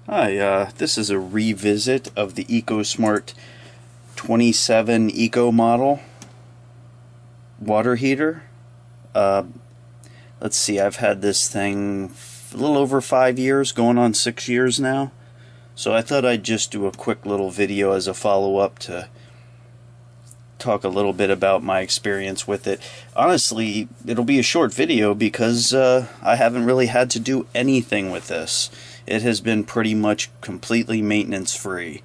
Hi, this is a revisit of the EcoSmart 27 Eco model water heater. Let's see, I've had this thing a little over 5 years, going on 6 years now. So I thought I'd just do a quick little video as a follow-up to talk a little bit about my experience with it. Honestly, it'll be a short video because I haven't really had to do anything with this. It has been pretty much completely maintenance free.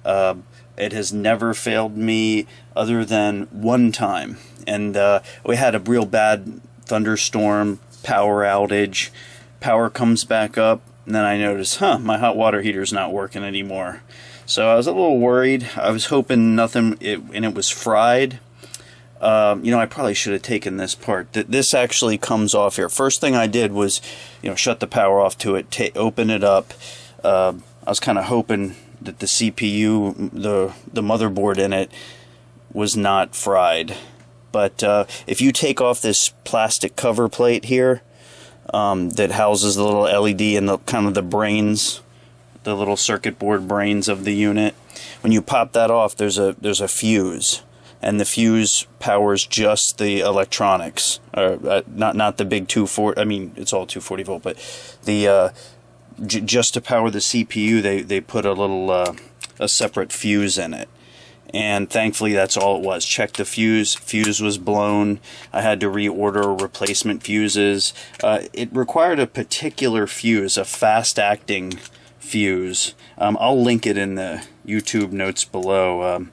It has never failed me other than one time, and we had a real bad thunderstorm, power outage. Power comes back up, and then I noticed, my hot water heater's not working anymore. So I was a little worried. I was hoping nothing, and it was fried. I probably should have taken this part. This actually comes off here. First thing I did was, shut the power off to it, open it up. I was kind of hoping that the CPU, the motherboard in it, was not fried. But if you take off this plastic cover plate here, that houses the little LED and the kind of the brains, the little circuit board brains of the unit, when you pop that off, there's a fuse. And the fuse powers just the electronics, not the big 240. I mean, it's all 240 volt, but the just to power the CPU, they put a little a separate fuse in it. And thankfully, that's all it was. Check the fuse. Fuse was blown. I had to reorder replacement fuses. It required a particular fuse, a fast-acting fuse. I'll link it in the YouTube notes below.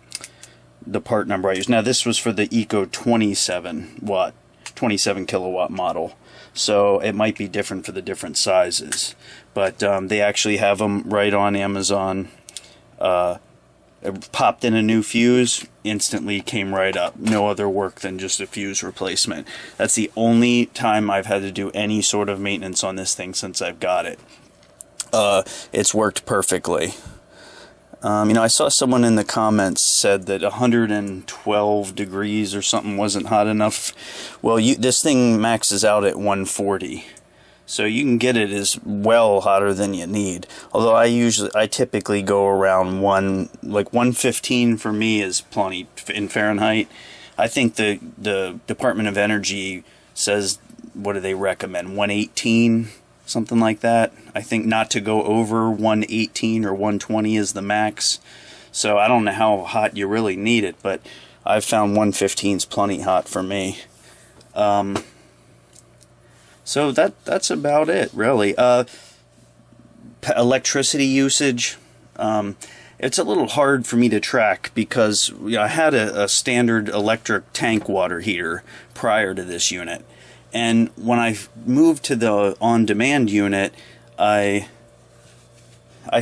The part number I used. Now this was for the Eco27 watt, 27 kilowatt model, so it might be different for the different sizes, but they actually have them right on Amazon. It popped in a new fuse, instantly came right up. No other work than just a fuse replacement. That's the only time I've had to do any sort of maintenance on this thing since I've got it. It's worked perfectly. I saw someone in the comments said that 112 degrees or something wasn't hot enough. Well, this thing maxes out at 140, so you can get it as well hotter than you need. Although I typically go around 115 for me is plenty in Fahrenheit. I think the Department of Energy says, what do they recommend? 118. Something like that. I think not to go over 118 or 120 is the max. So I don't know how hot you really need it, but I've found 115 is plenty hot for me. So that's about it, really. Electricity usage. It's a little hard for me to track because I had a standard electric tank water heater prior to this unit. And when I moved to the on-demand unit, I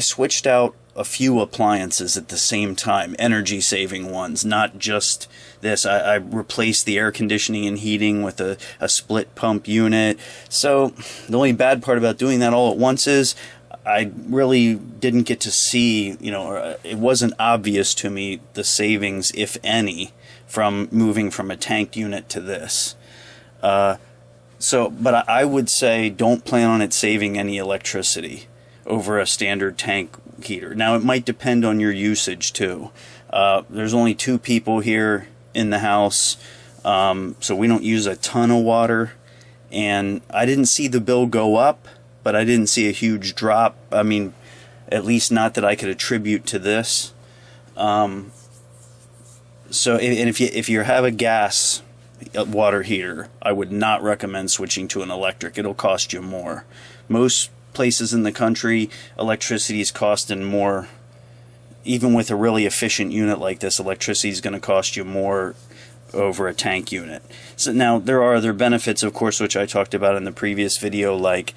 switched out a few appliances at the same time, energy-saving ones, not just this. I replaced the air conditioning and heating with a split pump unit. So the only bad part about doing that all at once is I really didn't get to see, it wasn't obvious to me the savings, if any, from moving from a tanked unit to this. But I would say don't plan on it saving any electricity over a standard tank heater. Now, it might depend on your usage, too. There's only 2 people here in the house, so we don't use a ton of water. And I didn't see the bill go up, but I didn't see a huge drop. I mean, at least not that I could attribute to this. So if you have a gas water heater, I would not recommend switching to an electric. It'll cost you more. Most places in the country, electricity is costing more. Even with a really efficient unit like this, electricity is going to cost you more over a tank unit. So now there are other benefits, of course, which I talked about in the previous video, like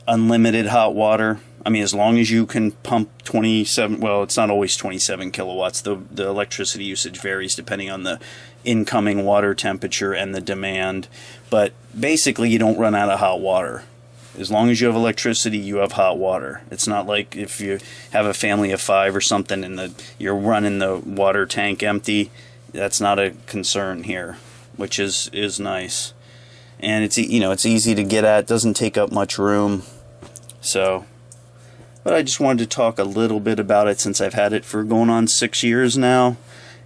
unlimited hot water. I mean, as long as you can pump 27, well, it's not always 27 kilowatts. The electricity usage varies depending on the incoming water temperature and the demand. But basically, you don't run out of hot water. As long as you have electricity, you have hot water. It's not like if you have a family of 5 or something and you're running the water tank empty. That's not a concern here, which is nice. And it's easy to get at. Doesn't take up much room. So but I just wanted to talk a little bit about it since I've had it for going on 6 years now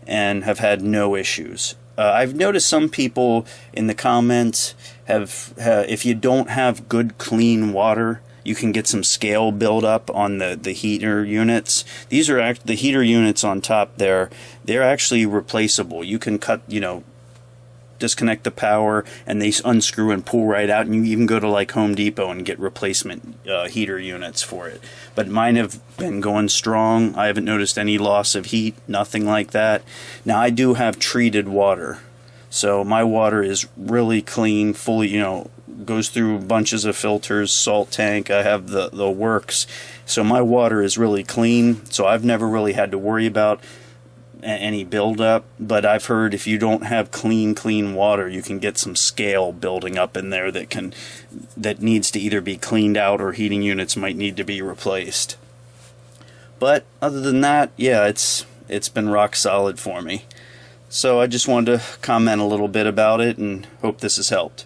and have had no issues. I've noticed some people in the comments have if you don't have good clean water, you can get some scale buildup on the heater units. These are the heater units on top there. They're actually replaceable. You can cut, disconnect the power and they unscrew and pull right out, and you even go to like Home Depot and get replacement heater units for it. But mine have been going strong. I haven't noticed any loss of heat, nothing like that. Now I do have treated water, so my water is really clean, fully, goes through bunches of filters, salt tank. I have the works, so my water is really clean, so I've never really had to worry about any buildup. But I've heard if you don't have clean water, you can get some scale building up in there that needs to either be cleaned out, or heating units might need to be replaced. But other than that, yeah, it's been rock solid for me. So I just wanted to comment a little bit about it and hope this has helped.